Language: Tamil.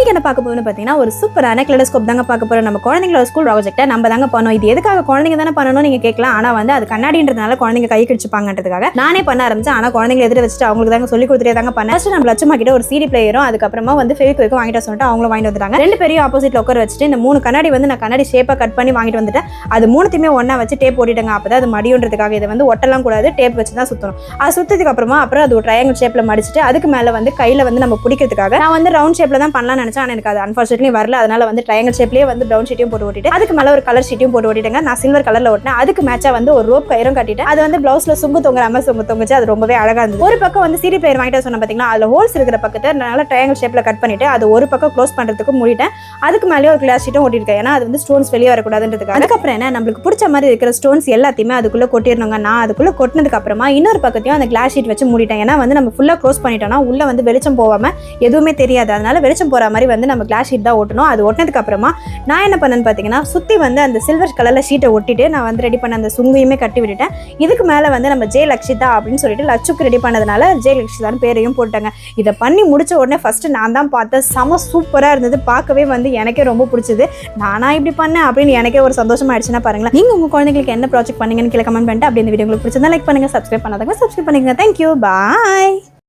இன்னைக்கு என்ன பார்க்க போறோம்னு பார்த்தீங்கன்னா ஒரு சூப்பரான கிளடோஸ்கோப் தாங்க பார்க்க போறோம். நம்ம குழந்தைங்களோட ஸ்கூல் ப்ராஜெக்ட்டை நம்ம தாங்க பண்ணோம். இது எதுக்காக குழந்தைங்க தானே பண்ணணும்னு நீங்க கேட்கலாம். ஆனா வந்து அது கண்ணாடின்றதுனால குழந்தைங்க கை கிழிச்சுப்பாங்கன்றதுக்காக நானே பண்ண ஆரம்பிச்சேன். ஆனா குழந்தைங்களை எதிர வச்சுட்டு அவங்களுக்கு தாங்க சொல்லி கொடுத்துட்டே தாங்க பண்ணேன். ஃபர்ஸ்ட் நம்ம லட்சமா கிட்ட ஒரு சிடி பிளேயரும் அதுக்கப்புறமா வந்து ஃபெவிக்விக் வாங்கிட்டு சொல்லிட்டு அவங்களும் வாங்கிட்டு வந்துட்டாங்க. ரெண்டு பேரும் ஆப்போசிட்ல உட்கார வச்சுட்டு இந்த 3 கண்ணாடி வந்து நான் கண்ணாடி ஷேப்பா கட் பண்ணி வாங்கிட்டு வந்துட்டேன். அது மூணுத்தையுமே ஒண்ணா வச்சு டேப் போட்டுட்டேங்க. அப்பதான் அது மடியுன்றதுக்காக இதை வந்து ஒட்டலாம் கூடாது, டேப் வச்சு தான் சுத்தணும். அது சுத்ததுக்கு அப்புறம் அது ஒரு ட்ரையாங்கிள் ஷேப்ல மடிச்சிட்டு அதுக்கு மேல வந்து கையில வந்து நம்ம பிடிக்கிறதுக்காக நான் வந்து ரவுண்ட் ஷேப்ல தான் பண்ணலாம்னு நினைச்சேன். ஆனா எனக்கு அது அன்ஃபார்ச்சுனேட்லி வரல. அதனால வந்து ட்ரையாங்கிள் ஷேப்லயே வந்து பிரவுன் ஷீட்டையும் போட்டு ஓட்டிட்டு அதுக்கு மேல ஒரு கலர் ஷீட்டையும் போட்டு ஓட்டிட்டேங்க. நான் சில்வர் கலர்ல ஓட்டினேன். அதுக்கு மேட்சா வந்து ஒரு ரோப் கயிறும் கட்டிட்டு அது வந்து பிளவுஸ்ல சுங்கு தொங்குறாம தொங்குச்சு. அது ரொம்பவே அழகா இருந்தது. ஒரு பக்கம் வந்து சிடி பிளேயர் வாங்கிட்டு சொன்ன பாத்தீங்கன்னா அதுல ஹோல்ஸ் இருக்கிற பக்கத்தை நல்லா ட்ரையாங்கிள் ஷேப்ல கட் பண்ணிட்டு அது ஒரு பக்கம் க்ளோஸ் பண்றதுக்கு மூடிட்டேன். அதுக்கு மேலே ஒரு கிளாஸ் ஷீட்டும் ஓட்டிருக்கேன். ஏன்னா அது வந்து ஸ்டோன்ஸ் வெளியே வரக்கூடாதுன்றதுக்காக. அதுக்கப்புறம் என்ன நம்மளுக்கு பிடிச்ச மாதிரி இருக்கிற ஸ்டோன்ஸ் எல்லாத்தையுமே அதுக்குள்ள கொட்டிடணுங்க. நான் அதுக்குள்ள கொட்டினதுக்கு அப்புறமா இன்னொரு பக்கத்தையும் அந்த கிளாஸ் ஷீட் வச்சு மூடிட்டேன். ஏன்னா வந்து நம்ம ஃபுல்லா க்ளோஸ் பண்ணிட்டோம்னா உள்ள வந்து வெளிச்சம் போகாம எதுவுமே தெரியாது. அதனால வெளிச்சம் போற மாதிரி வந்து நம்ம கிளாஸ் ஷீட் தான் ஓட்டணும். அது ஒட்டினதுக்கு அப்புறமா நான் என்ன பண்ணேன்னு பார்த்தீங்கன்னா சுத்தி வந்து அந்த சில்வர் கலர்ல ஷீட்டை ஒட்டிட்டு நான் வந்து ரெடி பண்ண அந்த சுங்கையுமே கட்டி விட்டுட்டேன். இதுக்கு மேல வந்து நம்ம ஜெய லக்ஷிதா அப்படின்னு சொல்லிட்டு லட்சுக்கு ரெடி பண்ணதுனால ஜெய லக்ஷிதான்னு பேரையும் போட்டாங்க. இதை பண்ணி முடிச்ச உடனே ஃபர்ஸ்ட் நான் தான் பார்த்தேன். செம சூப்பரா இருந்தது. பார்க்கவே வந்து எனக்கே ரொம்ப பிடிச்சது. நானா இப்படி பண்ணேன் அப்படின்னு எனக்கே ஒரு சந்தோஷமா ஆயிடுச்சுன்னா பாருங்களேன். நீங்க உங்க குழந்தைங்களுக்கு என்ன ப்ராஜெக்ட் பண்ணீங்கன்னு கீழே கமெண்ட் பண்ணிட்டு அப்படி இந்த வீடியோ உங்களுக்கு பிடிச்சிருந்தா லைக் பண்ணுங்க, சப்ஸ்கிரைப் பண்ணாதவங்க சப்ஸ்கிரைப் பண்ணிக்கங்க. தேங்க்யூ, பாய்.